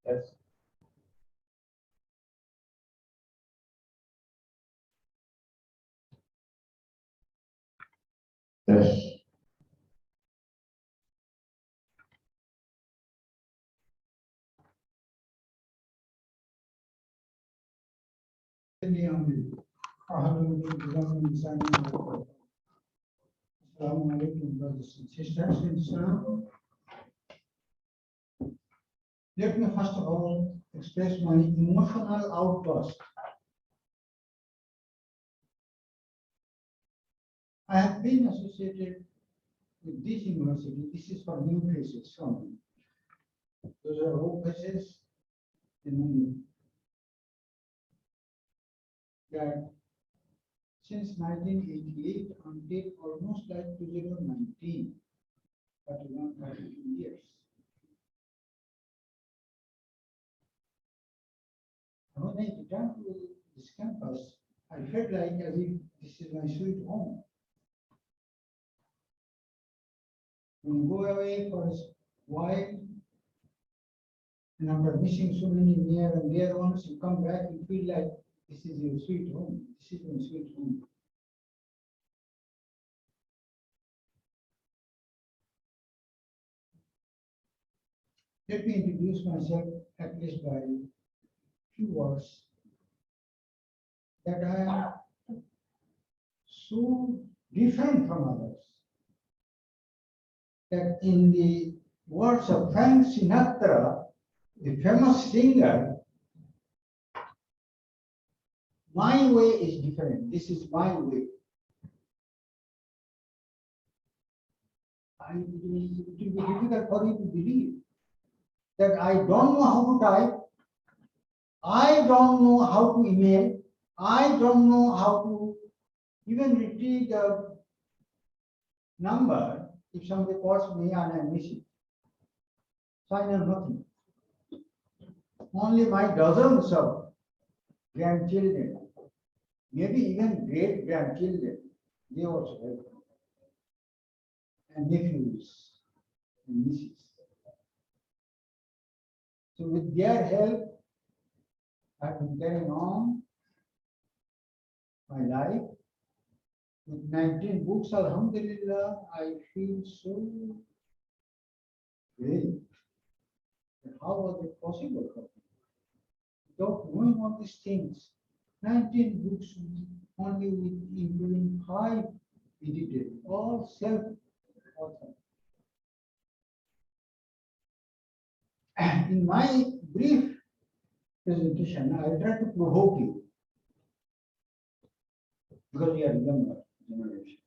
Yes. Yes. Assalamu alaikum, brothers and sisters in Islam. Let me first of all express my emotional outburst. I have been associated with this university. This is for new faces from me. Those are old faces in that since 1988 until almost like 2019, 32 years. And when I returned to this campus, I felt like as if this is my sweet home. When you go away for a while, and after missing so many near and dear ones, you come back, you feel like this is your sweet home. This is my sweet home. Let me introduce myself at least by few words that I am so different from others that in the words of Frank Sinatra, the famous singer, my way is different. This is my way. It will be difficult for you to believe that I don't know how to type, I don't know how to email, I don't know how to even retrieve the number if somebody calls me and I miss it. So I know nothing. Only my dozens of grandchildren, maybe even great grandchildren, they also help me. And nephews and nieces. So with their help, I've been carrying on my life. With 19 books, alhamdulillah, I feel so great. How was it possible for me? Without knowing all these things, 19 books only with including 5 edited, all self-authored. In my brief presentation, I will try to provoke you because we are younger generation.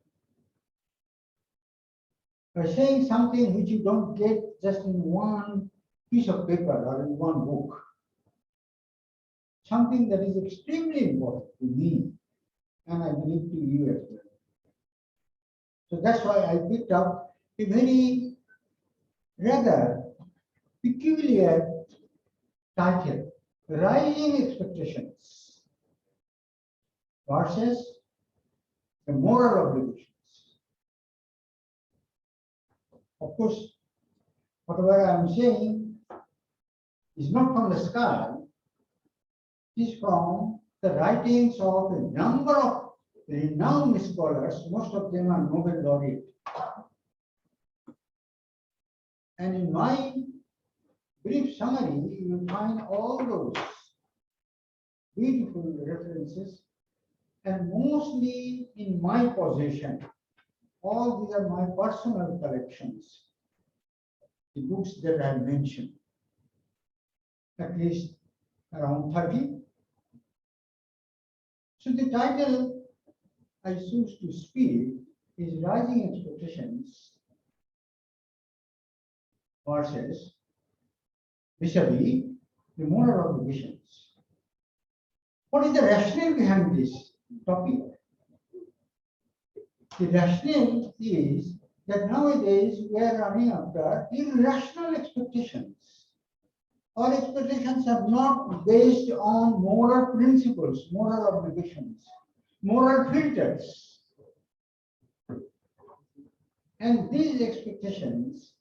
By saying something which you don't get just in one piece of paper or in one book, something that is extremely important to me and I believe to you as well. So that's why I picked up a very rather peculiar title, Rising Expectations versus the Moral Obligations. Of course, whatever I am saying is not from the sky, it is from the writings of a number of renowned scholars, most of them are Nobel laureate. And in my brief summary, you will find all those beautiful references, and mostly in my possession. All these are my personal collections, the books that I mentioned, at least around 30. So the title I choose to speak is Rising Expectations versus vis-a-vis the moral obligations. What is the rationale behind this topic? The rationale is that nowadays we are running after irrational expectations. Our expectations are not based on moral principles, moral obligations, moral filters. And these expectations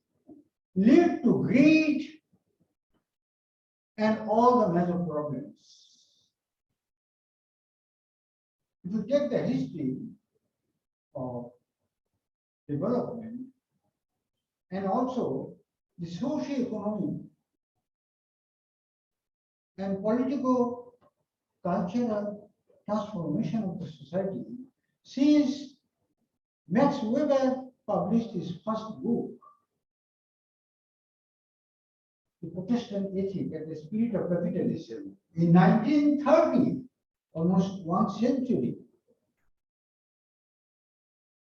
lead to greed and all the major problems. If you take the history of development and also the socio-economic and political cultural transformation of the society, since Max Weber published his first book, The Protestant Ethic and the Spirit of Capitalism, in 1930, almost 1 century.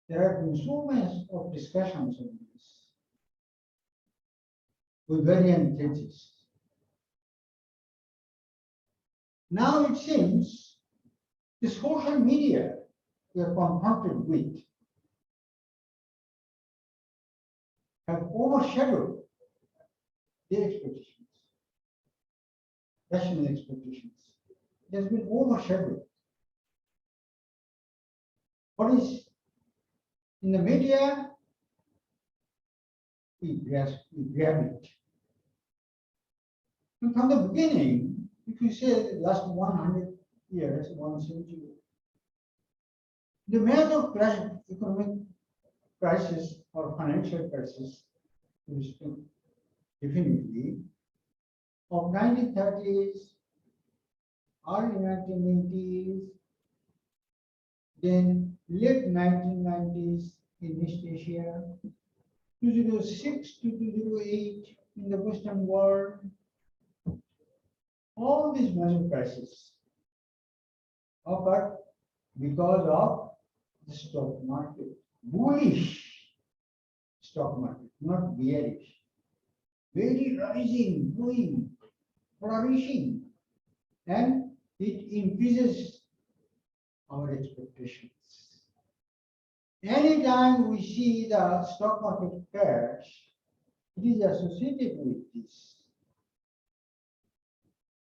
There have been so many of discussions on this with varying theses. Now it seems the social media we are confronted with have overshadowed their expectations, rational expectations. It has been overshadowed. What is in the media, we grab it. And from the beginning, if you say the last 100 years, 1 century, the major economic crisis or financial crisis is definitely of 1930s, early 1980s, then late 1990s in East Asia, 2006 to 2008 in the Western world. All these major crises occurred because of the stock market, bullish stock market, not bearish, very rising, growing, flourishing, and it increases our expectations. Anytime we see the stock market crash, it is associated with this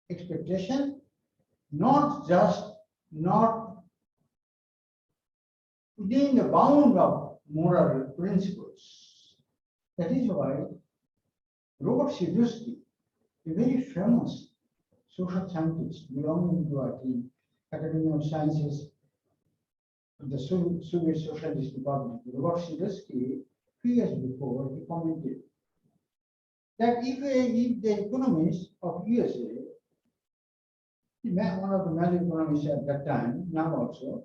expectation, not within the bound of moral principles. That is why Robert Sieduski, a very famous social scientist belonging to the Academy of Sciences of the Soviet Socialist Republic, Robert Sieduski, 2 years before, he commented that if the economists of USA, one of the major economists at that time, now also,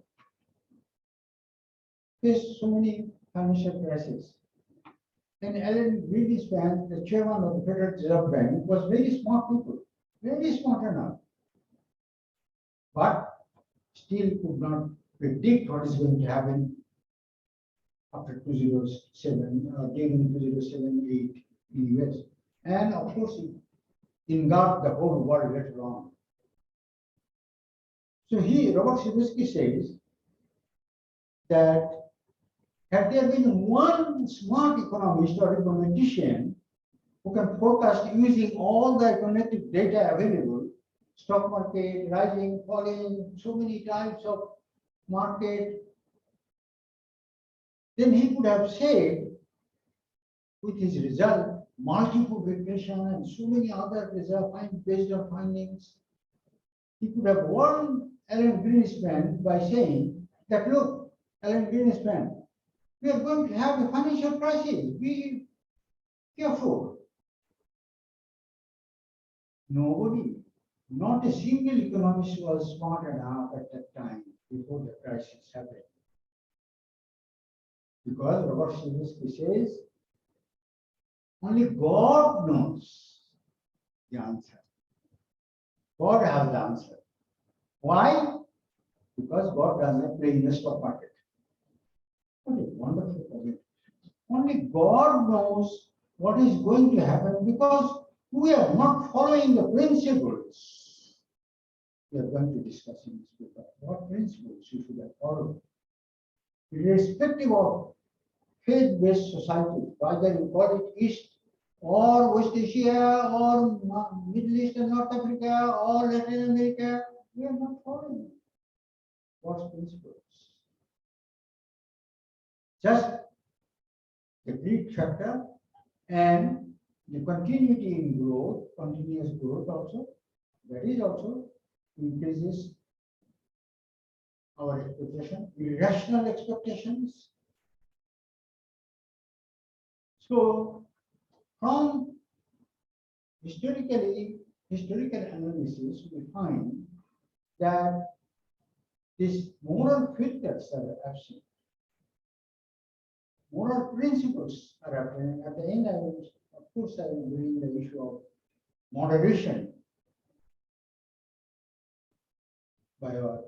faced so many financial crises. And Alan Greenspan, the chairman of the Federal Reserve Bank, was very smart people, very smart enough, but still could not predict what is going to happen after 2007, during 2007-8 in the US. And of course, it engulfed the whole world later on. So Robert Sieduski says that had there been one smart economist or econometrician who can forecast using all the econometric data available, stock market, rising, falling, so many types of market, then he could have said with his result, multiple regression and so many other results based on findings, he could have warned Alan Greenspan by saying that, look, Alan Greenspan, we are going to have a financial crisis. Be careful. Nobody, not a single economist was smart enough at that time before the crisis happened. Because Robert Sieduski says, only God knows the answer. God has the answer. Why? Because God does not play in the stock market. What a wonderful comment. Only God knows what is going to happen because we are not following the principles. We are going to discuss in this paper. What principles you should have followed? Irrespective of faith-based society, whether you call it East or West Asia or Middle East and North Africa or Latin America, we are not following God's principles. Just the Greek chapter and the continuity in growth, continuous growth also, that is also increases our expectation, irrational expectations. So from historical analysis, we find that these moral filters are absent. Moral principles are absent. At the end, of course, I will bring the issue of moderation by our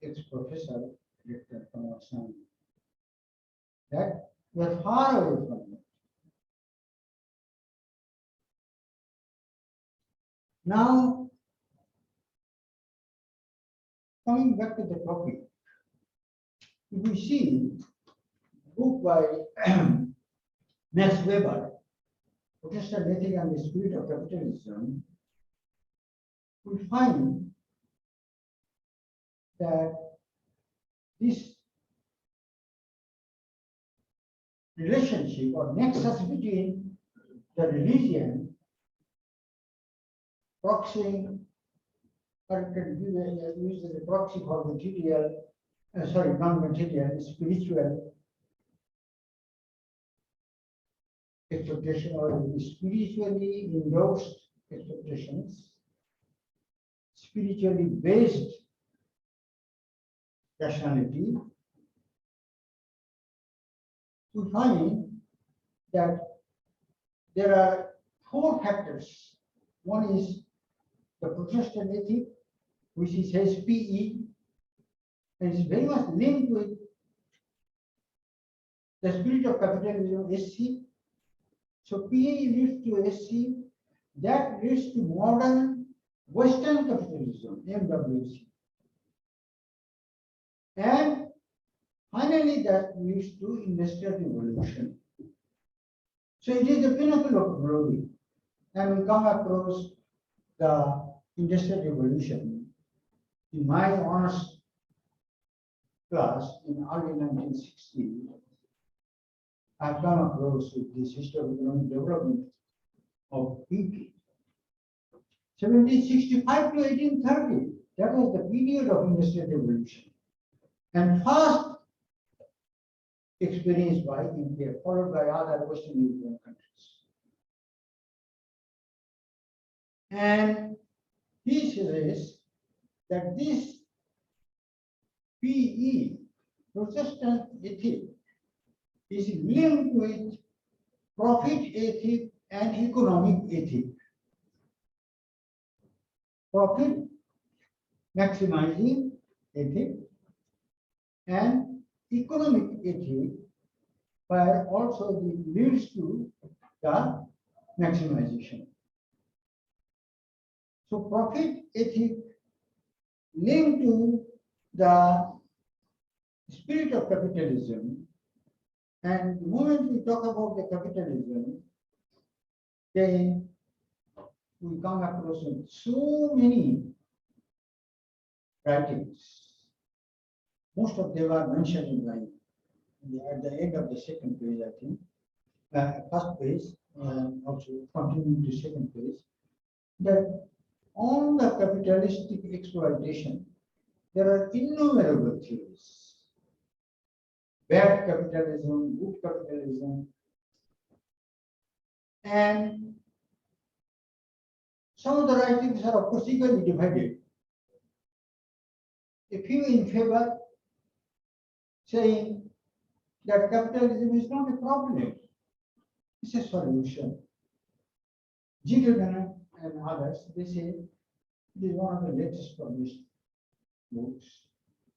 ex-professor, Dr. Sina. That we are far away from it. Now, coming back to the topic, if we see a book by Max Weber, Protestant Ethic and the Spirit of Capitalism, we find that this relationship or nexus between the religion, proxy, or can use as a proxy for material, non-material, spiritual expectation or spiritually endorsed expectations, spiritually based rationality, we find that there are four factors. One is the Protestant ethic, which is SPE, and is very much linked with the spirit of capitalism, SC. So PE leads to SC, that leads to modern Western capitalism, MWC. And finally, that leads to industrial revolution. So it is the pinnacle of glory. And we come across the industrial revolution in my honors class in early 1960. I've come across with this history of economic development of UK. 1765 to 1830, that was the period of industrial revolution. And first experienced by India, followed by other Western European countries. And he says that this PE, Protestant ethic, is linked with profit ethic and economic ethic. Profit maximizing ethic and economic ethic, where also it leads to the maximization. So profit ethic linked to the spirit of capitalism, and the moment we talk about the capitalism, then we come across so many writings. Most of them are mentioned in line at the end of the second page, I think. First page, also continuing to second page, that on the capitalistic exploitation, there are innumerable theories. Bad capitalism, good capitalism, and some of the writings are of course equally divided. A few in favor, saying that capitalism is not a problem, it's a solution. Gilligan and others, they say, it is one of the latest published books,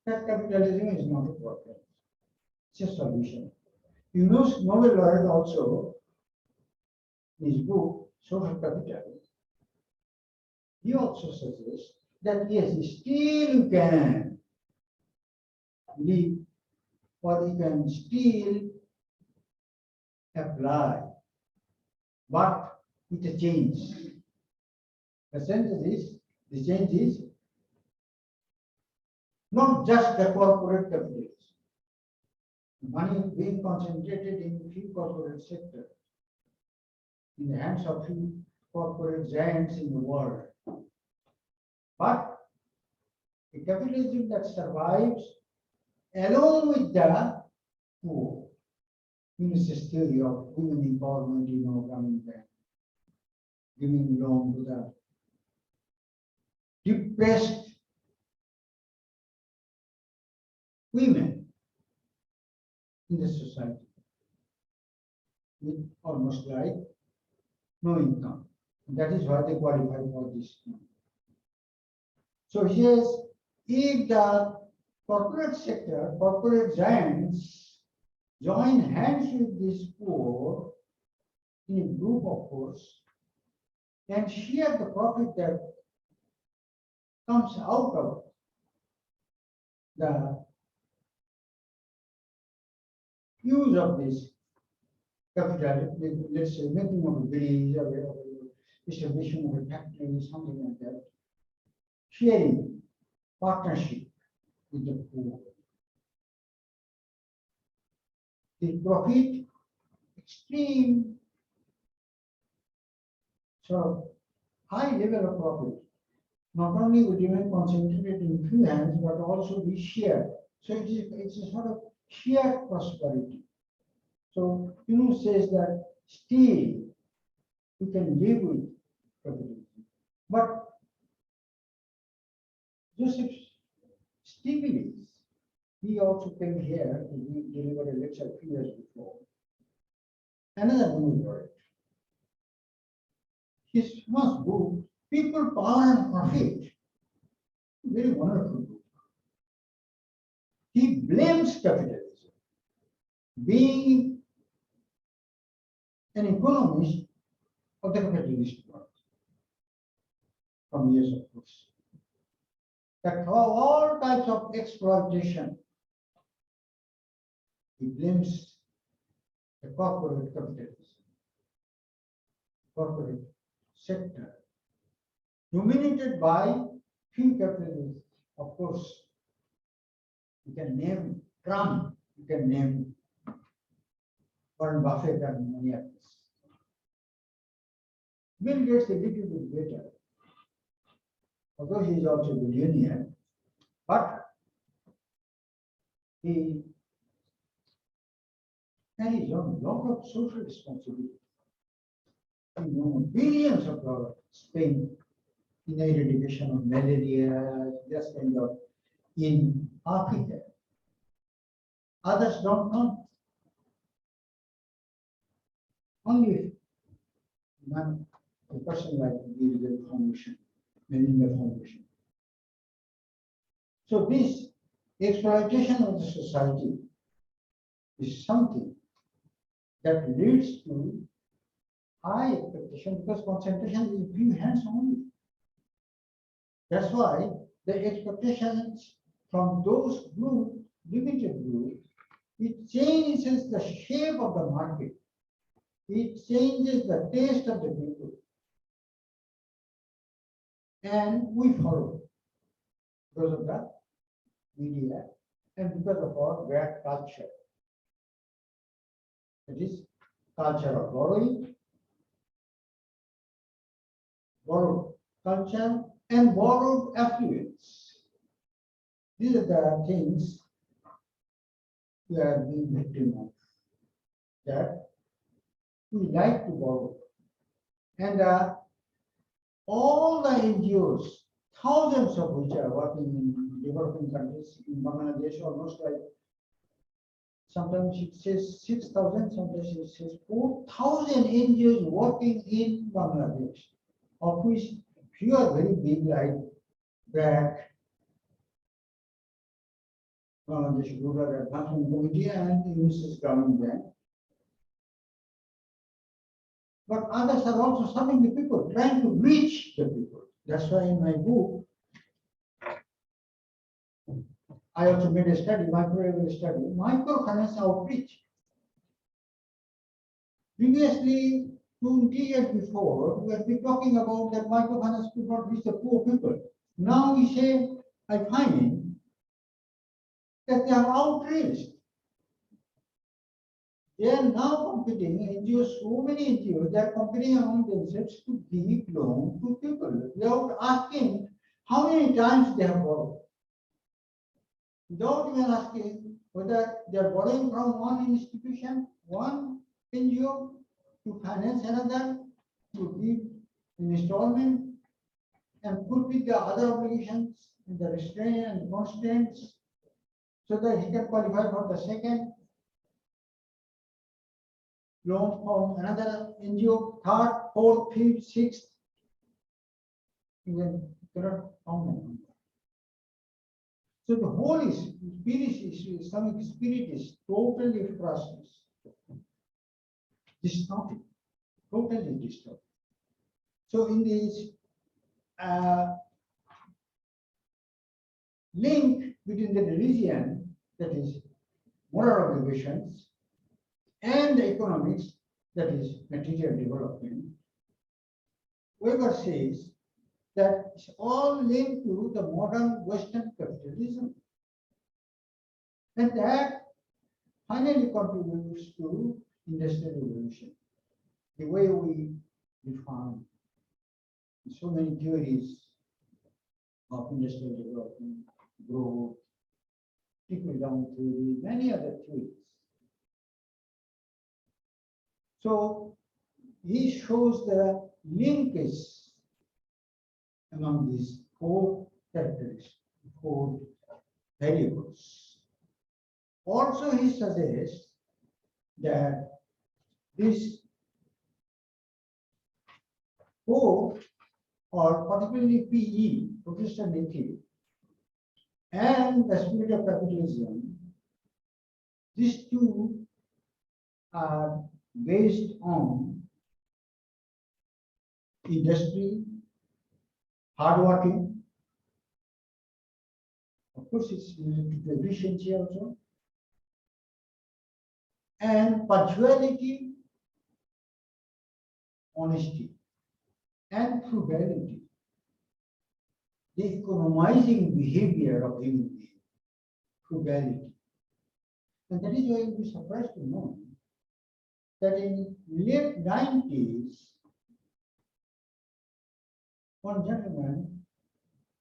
that capitalism is not a problem, it's a solution. Ibnu's Nobel laureate also, in his book, Social Capital, he also suggests that yes, still you can live, or you can still apply, but with a change. The sense is, the change is not just the corporate capitalism. Money being concentrated in few corporate sectors, in the hands of few corporate giants in the world. But a capitalism that survives along with the poor, Unicef's theory of women empowerment, coming back, giving loan to the depressed women in the society with almost like no income. And that is why they qualify for this. So he says, if the corporate sector, corporate giants join hands with these poor in a group, of course, and share the profit that comes out of the use of this capital, let's say making of a bridge or establishment of a factory, something like that, sharing, partnership with the poor. The profit, extreme, so high level of profit, not only would remain concentrated in few hands, but also be shared. So it's a sort of shared prosperity. So Ibnu says that still you can live with capitalism. But Joseph Stiglitz, he also came here to deliver a lecture a few years before. Another movie, his famous book, People, Power and Profit, very wonderful book. He blames capitalism, being an economist of the capitalist world, from years of course, that all types of exploitation, he blames the corporate capitalism, corporate sector, dominated by few capitalists. Of course, you can name Trump, you can name Warren Buffett and many others. Bill Gates a little bit better, although he is also a billionaire, but he carries on a lot of social responsibility. Billions of dollars spent in the eradication of malaria, just kind of in Africa. Others don't count. Only a person like the Foundation, Melinda Foundation. So this exploitation of the society is something that leads to high expectation, because concentration is in few hands only. That's why the expectations from those groups, limited groups, it changes the shape of the market. It changes the taste of the people. And we follow because of the media and because of our bad culture. It is culture of borrowing, borrowed culture, and borrowed affluence. These are the things we are being victim of, that we like to borrow. And all the NGOs, thousands of which are working in developing countries, in Bangladesh, almost like, sometimes it says 6,000, sometimes it says 4,000 NGOs working in Bangladesh, of which few are very big, like BRAC, Bangladesh Rural Advancement Committee, and Unicef's Government Bank. But others are also serving the people, trying to reach the people. That's why in my book, I also made a study, micro study, microfinance outreach. Previously, 20 years before, we have been talking about that microfinance could not reach the poor people. Now we say, I find that they are outraged. They are now competing, NGOs, so many NGOs, they are competing among themselves to give loan to people without asking how many times they have borrowed. Without even asking whether they are borrowing from one institution, one NGO to finance another, to give in installment and fulfill the other obligations, the restraint and constraints, so that he can qualify for the second loan from another NGO, third, fourth, fifth, sixth, even cannot count them. So the whole Islamic spirit is totally frustrated, distorted, totally distorted. So in this link between the religion, that is moral obligations, and the economics, that is material development, Weber says that it's all linked to the modern Western capitalism. And that finally contributes to industrial revolution. The way we define so many theories of industrial development, growth, trickle-down theory, many other theories. So he shows the linkage among these four characteristics, four variables. Also, he suggests that this four, or particularly PE, Protestant ethic, and the spirit of capitalism, these two are based on industry, hardworking. Of course, it's related to efficiency also, and punctuality, honesty, and frugality, the economizing behavior of human being, frugality. And that is why you'll be surprised to know that in late 90s, one gentleman,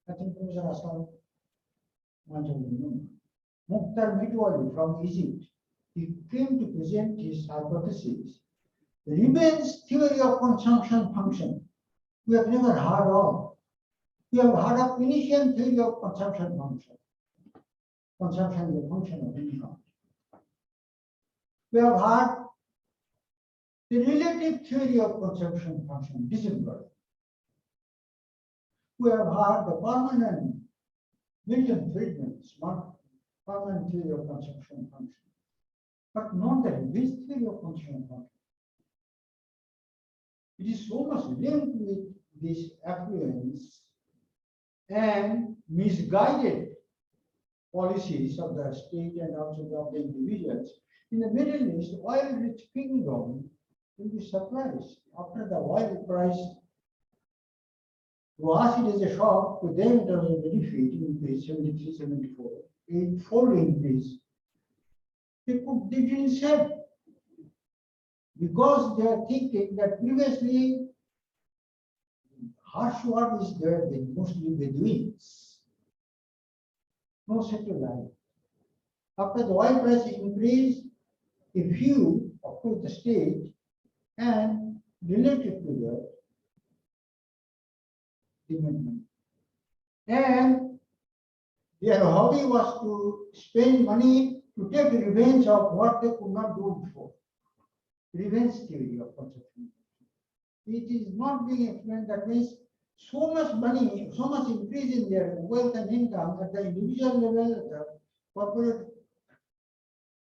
I think Professor Ataul Huq, Mukhtar Mitwali from Egypt, he came to present his hypothesis, the Rieman's theory of consumption function. We have never heard of. We have heard of Keynesian theory of consumption function. Consumption is a function of income. We have heard the relative theory of consumption function, December. We have heard the permanent Milton Friedman's permanent theory of consumption function, but not the Lewis theory of consumption function. It is so much linked with this affluence and misguided policies of the state and also of the individuals. In the Middle East, oil-rich kingdom will be surprised after the oil price. To us, it is a shock. To them, it was a benefit increase 73, 74, eightfold increase. They didn't sell because they are thinking that previously harsh work is there, mostly Bedouins. No settled life. After the oil price increased, a few, of course, the state and related to the development. And their hobby was to spend money to take revenge of what they could not do before. Revenge theory of consumption. It is not being explained. That means so much money, so much increase in their wealth and income at the individual level, at the corporate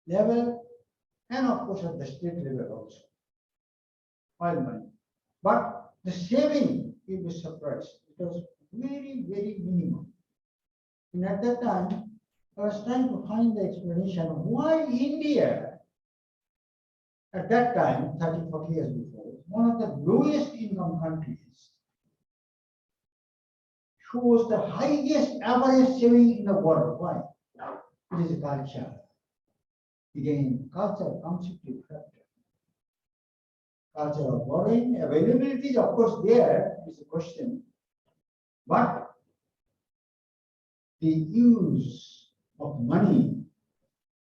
level, and of course at the state level also. Oil money. But the saving, you will be surprised, it was very, very minimum. And at that time, I was trying to find the explanation of why India, at that time, 30, 40 years before, one of the lowest income countries, shows the highest average saving in the world. Why? It is a culture. Again, culture comes into factor. Culture of borrowing, availability is of course there, is a question. But the use of money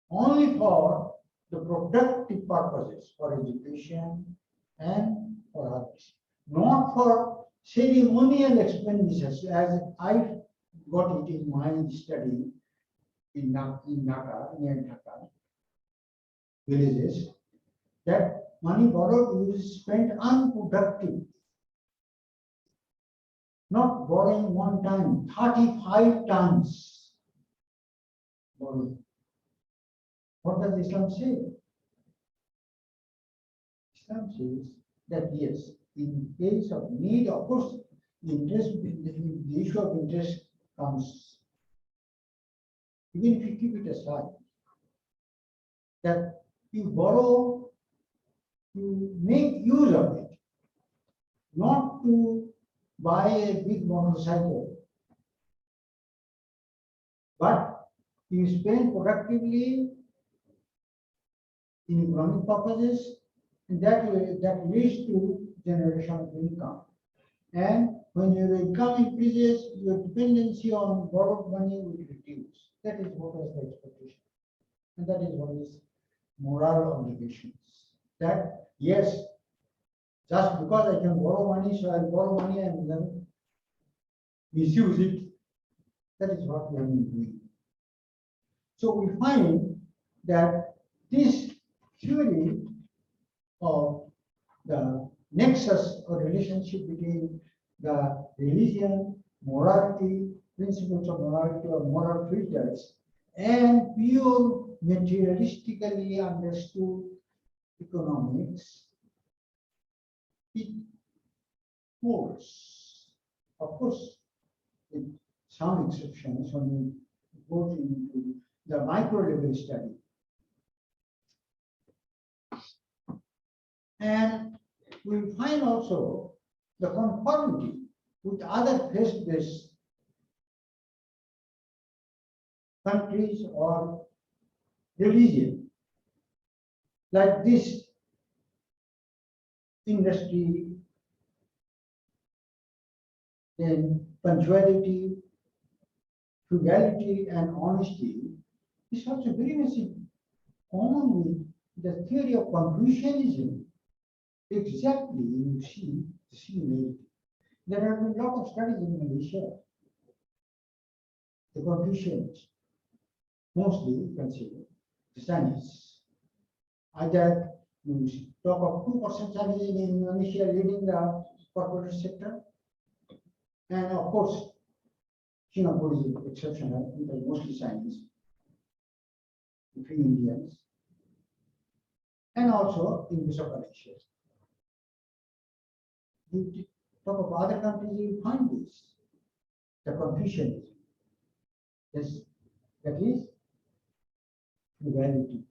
only for the productive purposes, for education and for others, not for ceremonial expenditures, as I got it in my study in Dhaka, near Dhaka villages, that money borrowed is spent unproductive. Not borrowing one time, 35 tons borrowing. What does Islam say? Islam says that yes, in case of need, of course, the issue of interest comes, even if you keep it aside, that you borrow, you make use of it, not to buy a big motorcycle, but you spend productively in economic purposes, and that leads to generation of income. And when your income increases, your dependency on borrowed money will reduce. That is what is the expectation. And that is what is moral obligations. That yes, just because I can borrow money, so I'll borrow money and then misuse it. That is what we have been doing. So we find that this theory of the nexus or relationship between the religion, morality, principles of morality or moral filters, and pure materialistically understood economics, it holds. Of course, with some exceptions when we go into the micro level study. And we find also the conformity with other faith-based countries or religion, like this industry, then punctuality, frugality, and honesty is also very much common with the theory of Confucianism. Exactly, you see the similarity. There have been a lot of studies in Malaysia. The Confucians, mostly you can say the Chinese. Either you talk of 2% Chinese in Indonesia leading the corporate sector, and of course, Singapore is exceptional because mostly Chinese, a few Indians, and also in Malaysia. You talk of other countries, you find this, the Confucianism. Yes, that is frugality.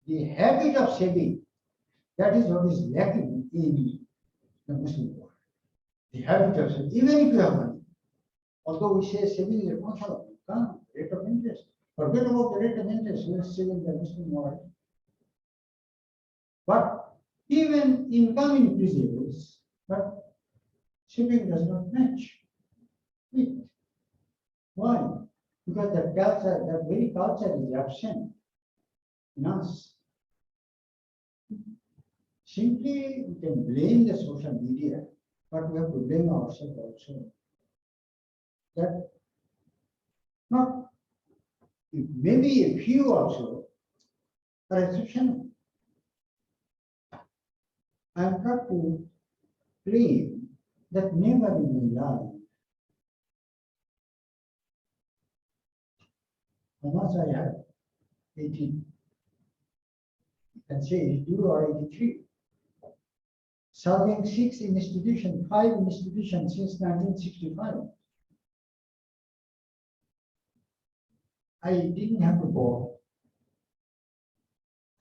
The habit of saving, that is what is lacking in the Muslim world. The habit of saving, even if you have money. Although we say saving is a function of income, rate of interest. Forget about the rate of interest, we are still in the Muslim world. But even income increases, but saving does not match it. Why? Because that culture, that very culture is absent in us. Simply, we can blame the social media, but we have to blame ourselves also. That not, maybe a few also are exceptional. I am proud to claim that never in my life, how much I have, 18, you can say 82 or 83. Serving 6 institutions, 5 institutions since 1965. I didn't have to borrow.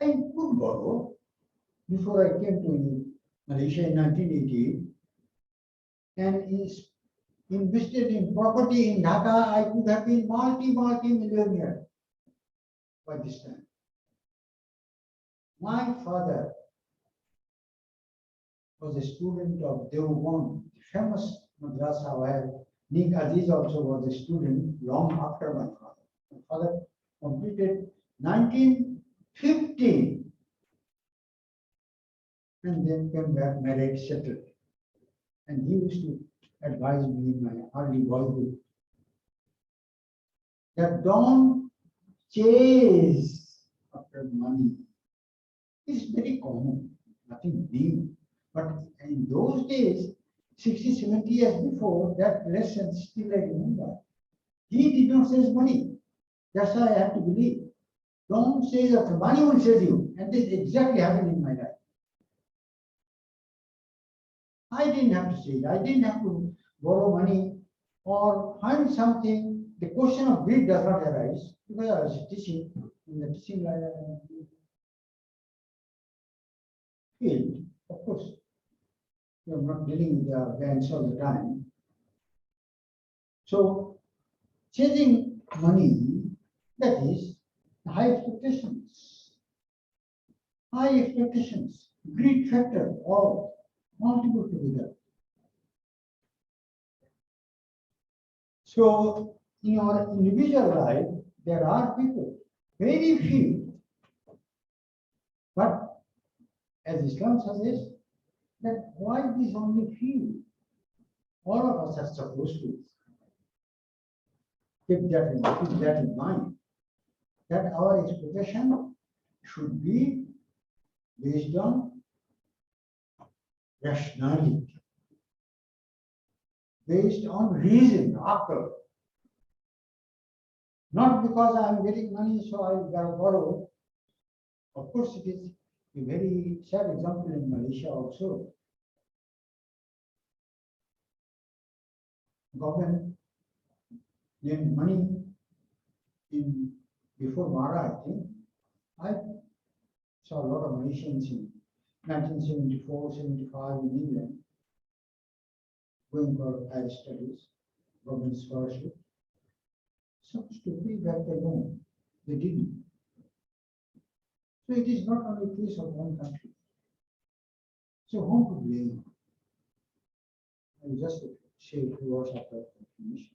I could borrow before I came to Malaysia in 1980 and is invested in property in Dhaka. I could have been multi-millionaire by this time. My father was a student of Deoband, the famous madrasa where Nik Aziz also was a student long after my father. My father completed 1950 and then came back married, settled. And he used to advise me in my early boyhood that don't chase after money. It's very common, nothing new. But in those days, 60, 70 years before, that lesson still I remember. He did not chase money. That's why I have to believe. Don't chase after money will chase you. And this exactly happened in my life. I didn't have to chase. I didn't have to borrow money or find something. The question of greed does not arise because I was teaching in the teaching field. Of course, you are not dealing with the banks all the time. So, chasing money, that is high expectations. High expectations, greed factor, all multiple together. So, in our individual life, there are people, very few, but as Islam suggests, that why these only few? All of us are supposed to keep that in mind, that our expectation should be based on rationality, based on reason, after. Not because I am getting money, so I will borrow. Of course, it is a very sad example in Malaysia also. Government lent money in before Mara, I think. I saw a lot of Malaysians in 1974, 75 in England going for higher studies, government scholarship. Supposed to pay back the loan. They didn't. So it is not only a case of one country. So whom to blame? I will just say a few words after finish.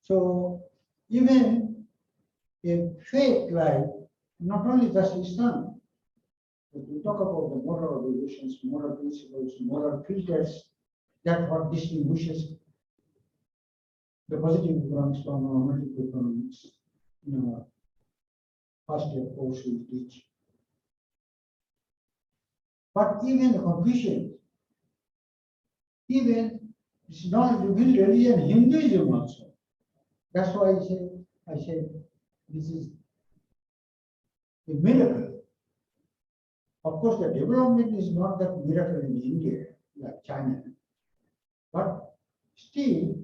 So even a faith like not only just Islam, but we talk about the moral obligations, moral principles, moral filters, that what distinguishes the positive economics from normative economics in our first year course we teach. But even the Confucians, even it's not revealed religion, Hinduism also. That's why I say this is a miracle. Of course, the development is not that miracle in India, like China, but still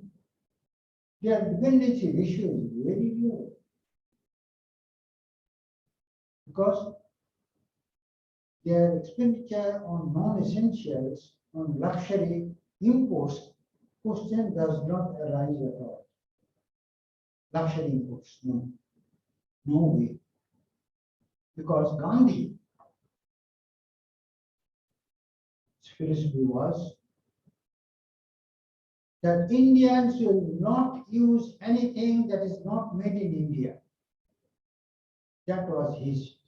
their dependency ratio is very low. Because their expenditure on non-essentials, on luxury imports, question does not arise at all. Luxury imports, no. No way. Because Gandhi's philosophy was that Indians will not use anything that is not made in India. That was his.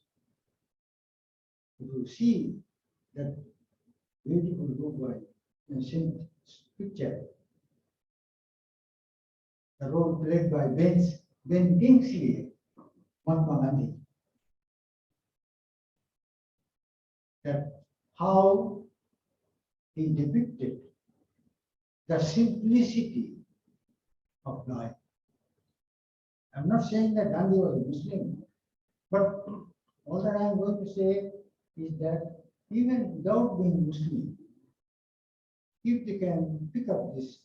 If you see that beautiful book by picture, the role played by Ben Kingsley, Mahatma Gandhi, that how he depicted the simplicity of life. I'm not saying that Gandhi was a Muslim, but all that I'm going to say is that even without being Muslim, if they can pick up this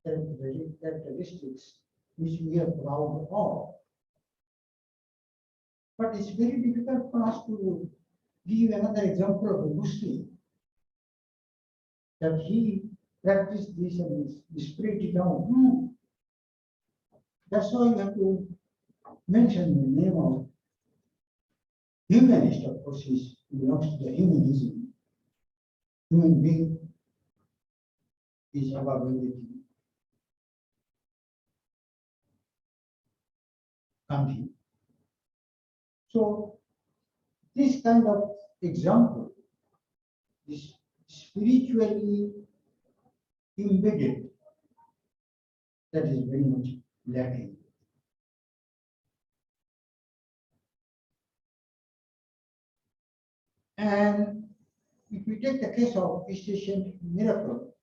characteristics which we are proud of, but it's very difficult for us to give another example of a Muslim that he practiced this and spread it out. No. That's why you have to mention the name of humanist, of course, belongs to the humanism. Human being is above everything. Country. So this kind of example is spiritually embedded. That is very much lacking. And if we take the case of East Asian miracle,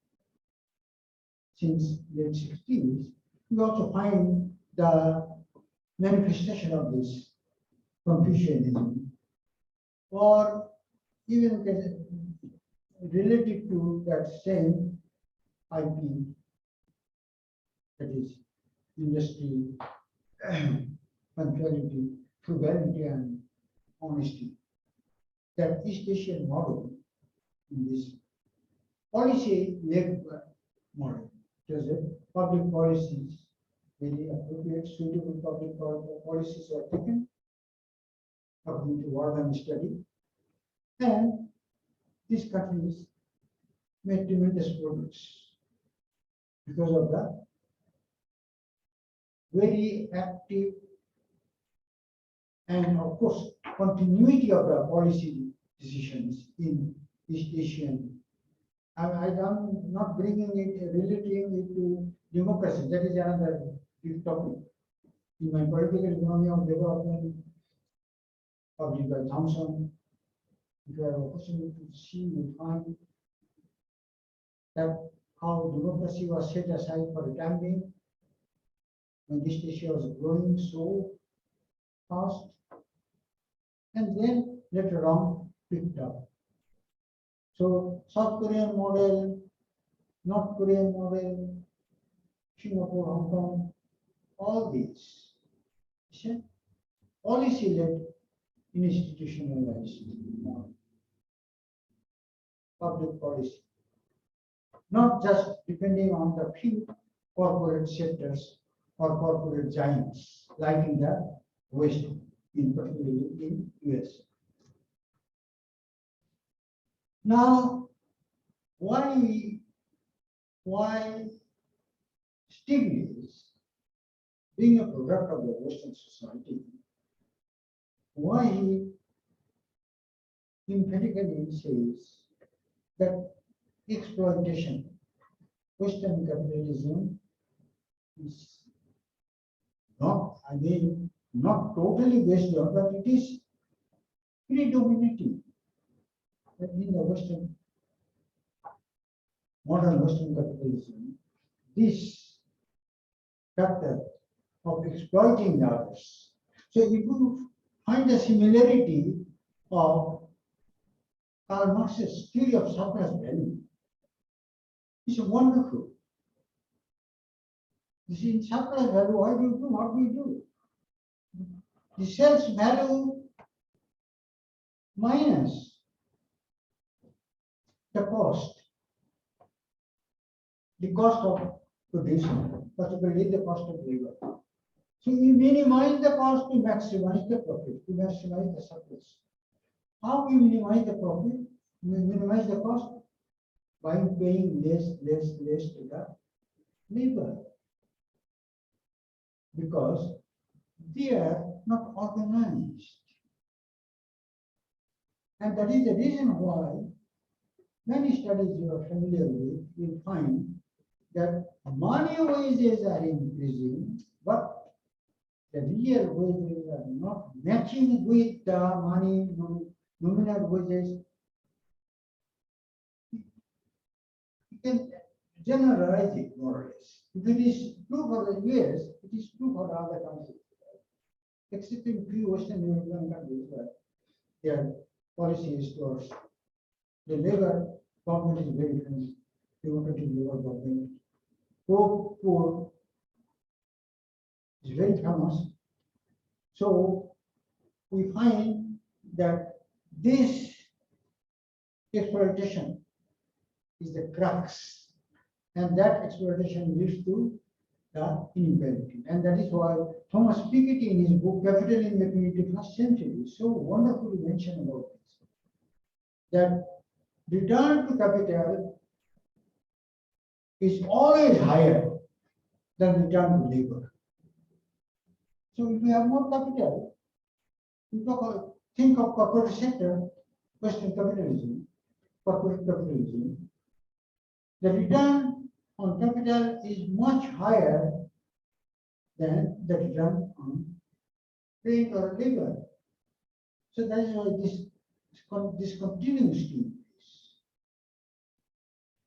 since late 60s, we also find the manifestation of this Confucianism, or even related to that same IP, that is industry, punctuality, frugality, and honesty. That East Asian model in this policy-led model, because public policies, very appropriate, suitable public policies are taken according to Warren study, and these countries made tremendous progress because of the very active and, of course, continuity of the policy decisions in East Asian. I'm not bringing it, relating it to democracy. That is another big topic. In my political economy of development, published by Thompson, if you have an opportunity to see, you find that how democracy was set aside for the time being when East Asia was growing so fast, and then later on picked up. So South Korean model, North Korean model, Singapore, Hong Kong, all these policy-led, institutionalized model. Public policy, not just depending on the few corporate sectors or corporate giants, like in the West, in particularly in US. Now, why Stiglitz, being a product of the Western society, why he emphatically says that exploitation, Western capitalism is not, not totally based on, but it is predominating in the Western, modern Western capitalism, this factor of exploiting the others. So if you find a similarity of Karl Marx's theory of surplus value, it's wonderful. You see, in surplus value, what do you do? What do you do? The sales value minus the cost of producing, particularly the cost of labor. So you minimize the cost to maximize the profit, to maximize the surplus. How you minimize the profit? You minimize the cost by paying less to the labor, because they are not organized. And that is the reason why many studies you are familiar with, you find that money wages are increasing, but the real wages are not matching with the money nominal wages. You can generalize it more or less. If it is true for the US, it is true for other countries, except in few Western European countries where their policy is towards the labor government is very famous, democratic labor government. Poor is very famous. So we find that this exploitation is the crux, and that exploitation leads to the inequality. And that is why Thomas Piketty in his book Capital in the 21st Century so wonderfully mentioned about this. That return to capital is always higher than return to labor. So if you have more capital, you think of corporate sector, Western capitalism, corporate capitalism, the return on capital is much higher than the return on rent or labor. So that is why this continues to increase.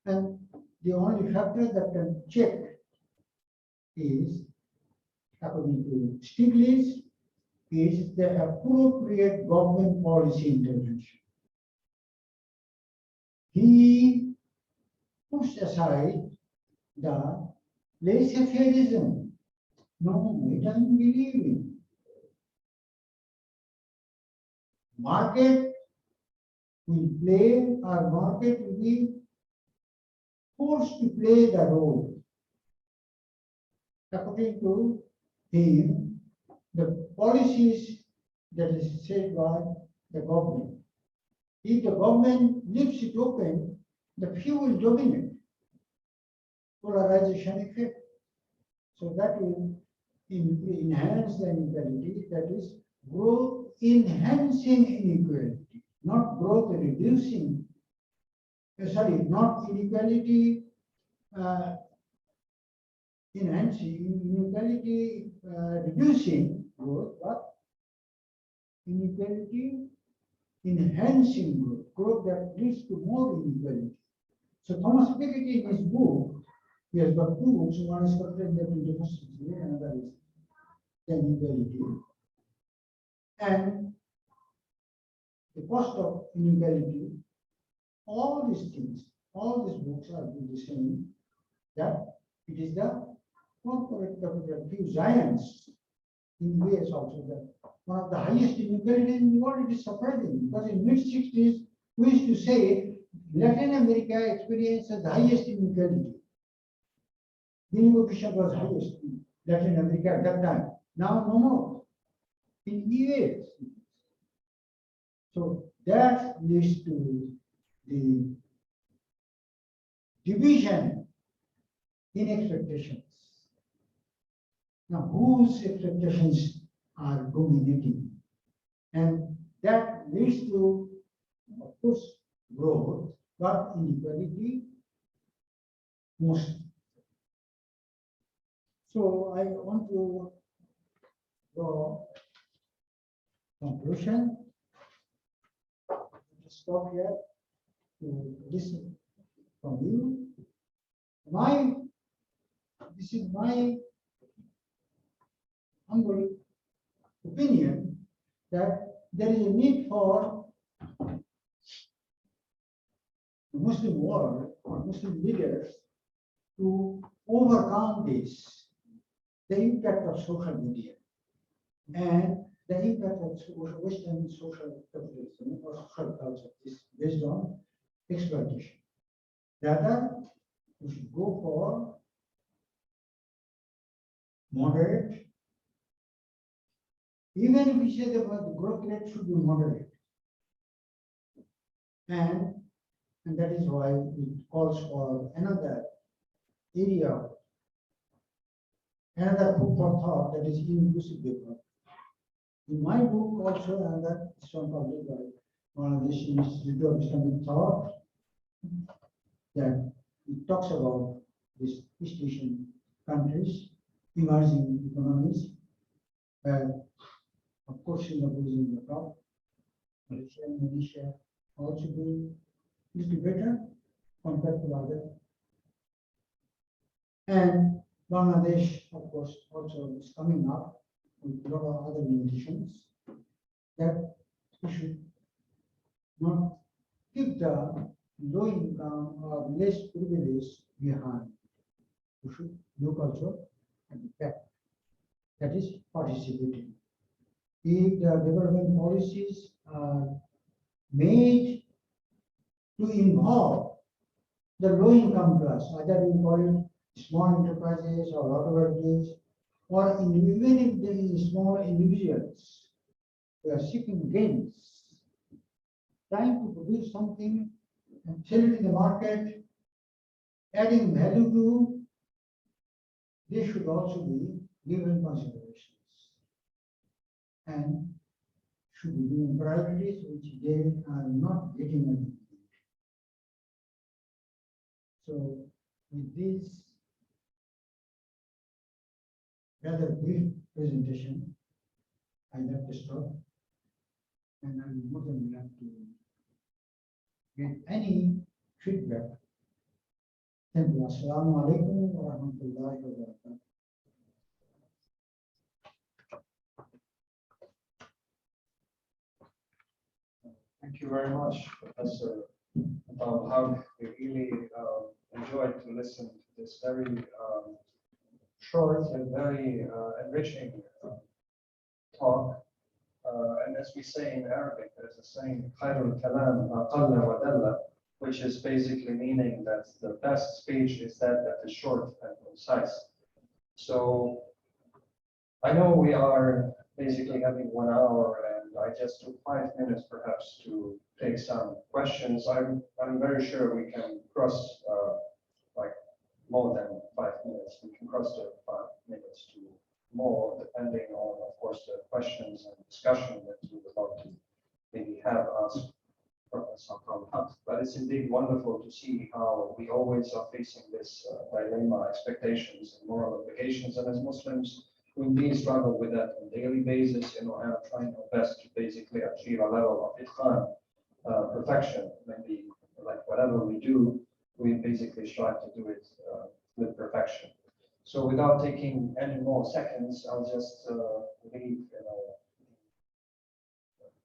And the only factor that can check is, according to Stiglitz, is the appropriate government policy intervention. He puts aside the laissez-faireism. No, he doesn't believe in. Market will play, or market will be forced to play the role. According to him, the policies that is set by the government. If the government leaves it open, the few will dominate. Polarization effect. So that will enhance the inequality, that is growth enhancing inequality, not growth reducing, not inequality enhancing, inequality reducing growth, but inequality enhancing growth that leads to more inequality. So Thomas Piketty in his book, he has got two books, one is Capital in the 21st Century, another is the Inequality. And the cost of inequality, all these things, all these books are the same, that it is the corporate capital, few giants in the US also, that one of the highest inequalities in the world. It is surprising because in mid-60s, we used to say Latin America experiences the highest inequality. Gini coefficient was highest in Latin America at that time. Now no more. In US. So that leads to the division in expectations. Now, whose expectations are dominating? And that leads to, of course, growth, but inequality most. So I want to draw conclusion. Stop here to listen from you. This is my humble opinion that there is a need for the Muslim world or Muslim leaders to overcome this, the impact of social media and the impact of Western social capitalism or social culture is based on exploitation. Rather, we should go for moderate, even if we say that the growth rate should be moderate. And that is why it calls for another area, another food for thought, that is inclusive development. In my book also, and that is published by Bangladesh Institute of Islamic Thought, that it talks about these East Asian countries, emerging economies, where of course Singapore is in the top, Malaysia, Indonesia also doing little better compared to others. And Bangladesh, of course, also is coming up with a lot of other limitations, that we should not keep the low income or less privileged behind. We should look also at the fact that is participating. If the development policies are made to involve the low income class, either you call it small enterprises or whatever it is, or even if the small individuals, they are seeking gains, trying to produce something and sell it in the market, adding value to, they should also be given considerations and should be given priorities which they are not getting at the moment. So with this rather brief presentation, I'd like to stop, and I'm more than glad to get any feedback. Thank you. Assalamu alaikum wa rahmatullahi wa barakatuh. Thank you very much, Professor Ataul Huq. We really enjoyed to listen to this very short and very enriching talk. And as we say in Arabic, there's a saying, "Khairul kalam ma qalla wa dalla," which is basically meaning that the best speech is that is short and concise. So I know we are basically having 1 hour, and I just took 5 minutes perhaps to take some questions. I'm very sure we can cross like more than 5 minutes. We can cross the 5 minutes to more, depending on, of course, the questions and discussion that you would like to maybe have asked Professor Ataul Huq. But it's indeed wonderful to see how we always are facing this dilemma, expectations and moral obligations, and as Muslims, we indeed struggle with that on a daily basis, and are trying our best to basically achieve a level of itqan, perfection. Maybe like whatever we do, we basically strive to do it with perfection. So without taking any more seconds, I'll just leave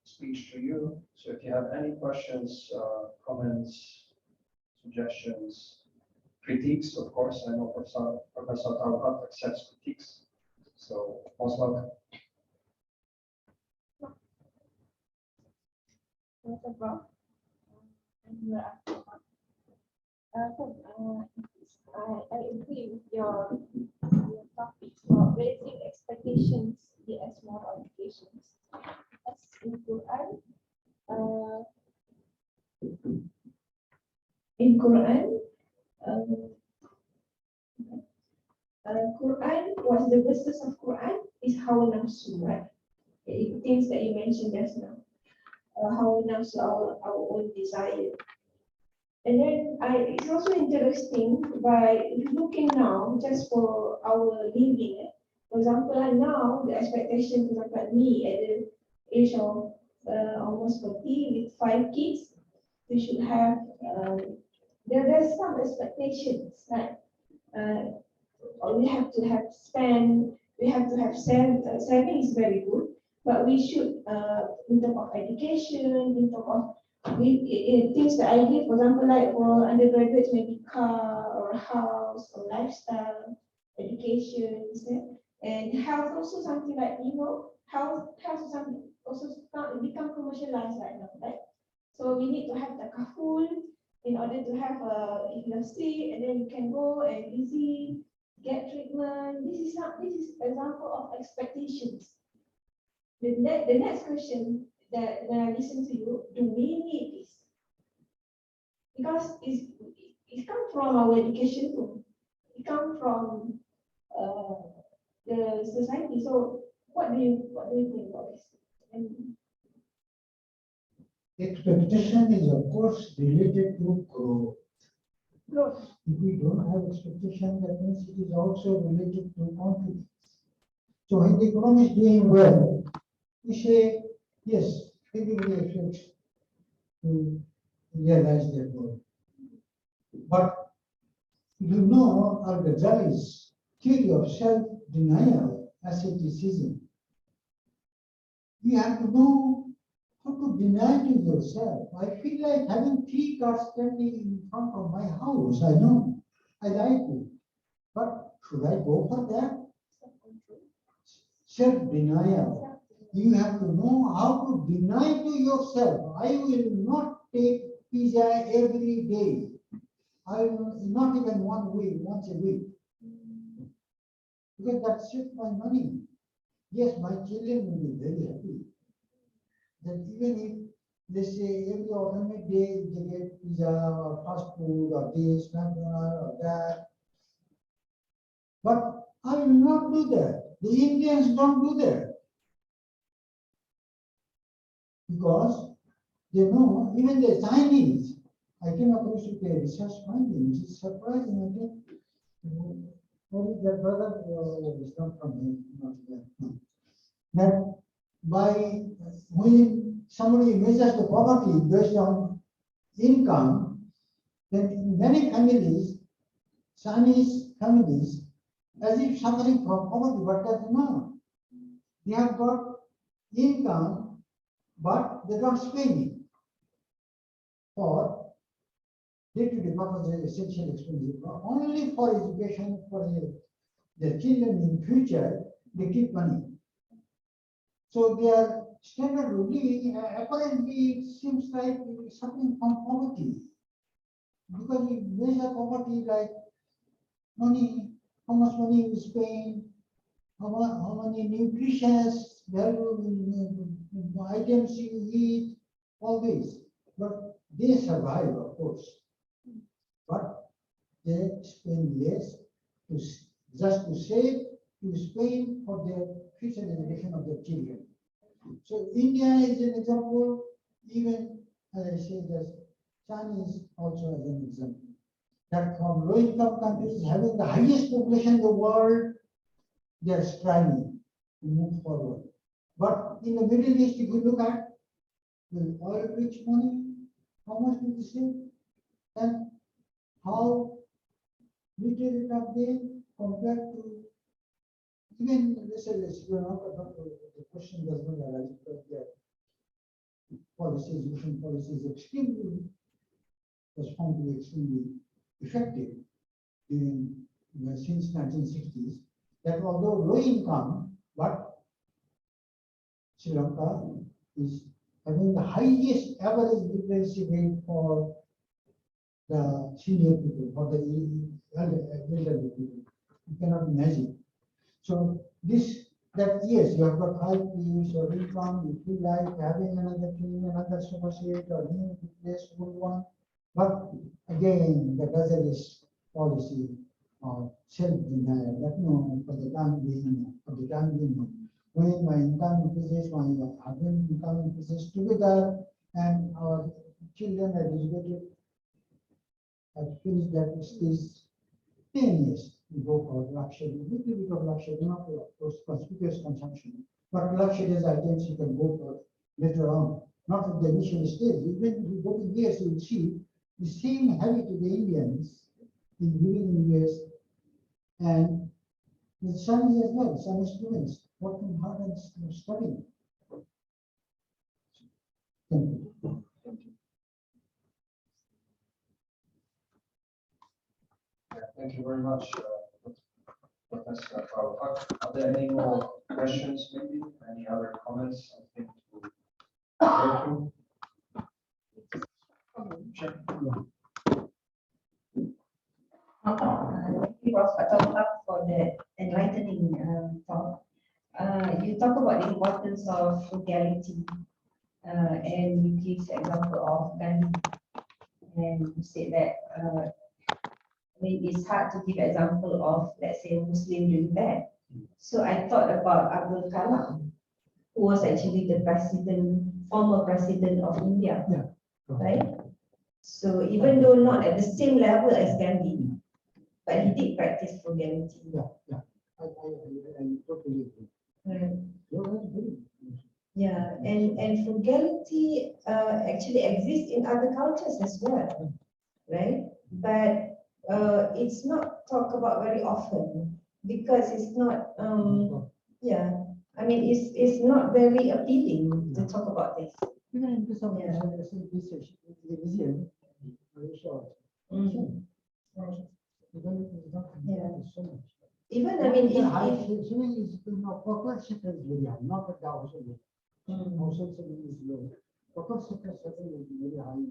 speech to you. So if you have any questions, comments, suggestions, critiques, of course, I know Professor Ataul Huq accepts critiques. So most welcome. Prof. I agree with your topics about raising expectations as moral obligations. As in Quran, Quran was the verses of Quran is hawa nafsu, right? Things that you mentioned just now. Hawa nafsu, our own desire. And then it's also interesting by looking now just for our living. For example, now the expectation, for example, me at the age of almost 40 with 5 kids, we should have there's some expectations, right? We have to have spend, we have to have saving is very good, but we should in terms of education, in terms of things that I did, for example, like for undergraduates, maybe car or a house or lifestyle, education, and health also something like, health is something also become commercialized right now, right? So we need to have the kaful in order to have if you're sick, and then you can go and easy get treatment. This is example of expectations. The next question that when I listen to you, do we need this? Because it comes from our education too. It comes from the society. So what do you think about this? Expectation is of course related to growth. Growth. If we don't have expectation, that means it is also related to confidence. So when the economy is doing well, we say, yes, everybody expects to realize their goal. But you know Al-Ghazali's theory of self-denial, asceticism. You have to know how to deny to yourself. I feel like having 3 cars standing in front of my house. I know, I like it. But should I go for that? Self-denial. You have to know how to deny to yourself. I will not take pizza every day. I will not even 1 week, once a week, because that saves my money. Yes, my children will be very happy. That even if, let's say, every alternate day they get pizza or fast food or this, McDonald's or that. But I will not do that. The Indians don't do that. Because they know, even the Chinese, I came across with a research finding, which is surprising. I think, only that brother is not from me, not there. That by when somebody measures the poverty based on income, then in many families, Chinese families, as if suffering from poverty, but that's not. They have got income, but they don't spend it for day-to-day purposes, essential expenditure, only for education for their children in future, they keep money. So their standard of living apparently it seems like suffering from poverty. Because we measure poverty like money, how much money you spend, how many nutritious value items you eat, all this. But they survive, of course. But they spend less to just to save, to spend for their future generation of their children. So India is an example, even as I say that Chinese also as an example. That from low-income countries having the highest population in the world, they are striving to move forward. But in the Middle East, if you look at the oil-rich money, how much do they save? And how little are they compared to even let's say the question does not arise because their policies, education policies, extremely was found to be extremely effective during since 1960s. That although low income, but Sri Lanka is having the highest average literacy rate for the senior people, for the elderly people. You cannot imagine. So this, that yes, you have got 5 years of income, you feel like having another thing, another associate or new place, good one. But again, the Gazalist policy of self-denial, that no, for the time being, when my income increases, my husband income increases together, and our children are educated, I feel that it is 10 years. We go for luxury, little bit of luxury, not of course conspicuous consumption, but luxurious items you can go for later on, not at the initial stage. Even if you go to years, you will see the same habit to the Indians in living in US and the Chinese as well, Chinese students working hard and studying. Thank you. Thank you very much, Professor Ataul Huq. Are there any more questions, maybe? Any other comments? I think we'll go through. Sure. Thank you, Prof. Ataul Huq, for the enlightening talk. You talk about the importance of frugality, and you give the example of Gandhi, and you said that I mean, it's hard to give example of, let's say, a Muslim doing that. So I thought about Abdul Kalam, who was actually the former president of India, Yeah. right? So even though not at the same level as Gandhi, but he did practice frugality. Yeah. I totally agree. Right. You're very Yeah, and frugality actually exists in other cultures as well, right? But it's not talked about very often because it's not, yeah, I mean, it's not very appealing to talk about this. Even in this of Yeah. research, museum, very short. Mm. Yeah. So much. Even, I mean, Swimming is, proper sector is very high, not at the outside. Outside swimming is low. Proper sector is very high.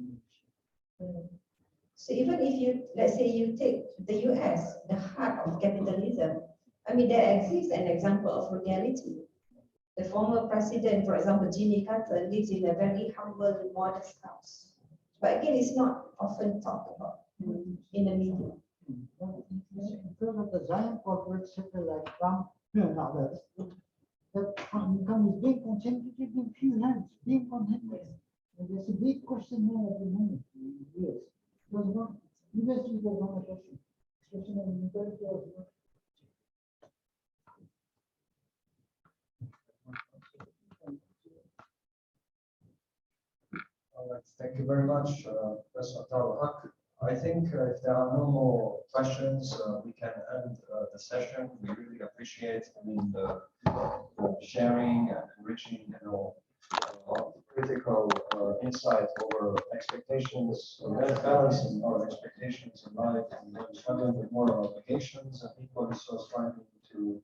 So even if you, let's say you take the US, the heart of capitalism, I mean, there exists an example of frugality. The former president, for example, Jimmy Carter, lives in a very humble, modest house. But again, it's not often talked about in the media. Because of the giant corporate sector like Trump and others, the income is being concentrated in few hands, being concentrated. And there's a big question here at the moment in the US. Because not, previously there was not a question, especially in the military was not. All right, thank you very much, Professor Ataul Huq. I think if there are no more questions, we can end the session. We really appreciate, the sharing and enriching, critical insight over expectations, balancing our expectations in life, and then struggling with moral obligations, and equally so striving to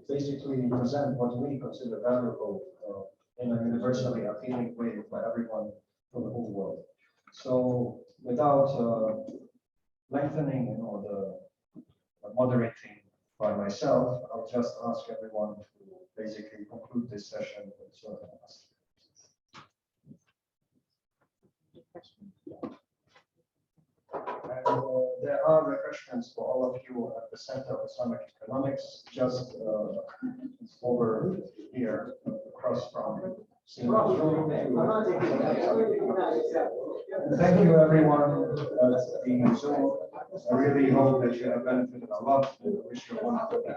basically present what we consider valuable in a universally appealing way for everyone for the whole world. So without lengthening, the moderating by myself, I'll just ask everyone to basically conclude this session with sort of and there are refreshments for all of you at the Center of Islamic Economics, just over here, across from Sina. Thank you, everyone. Being Zoom. I really hope that you have benefited a lot. And wish you a wonderful day.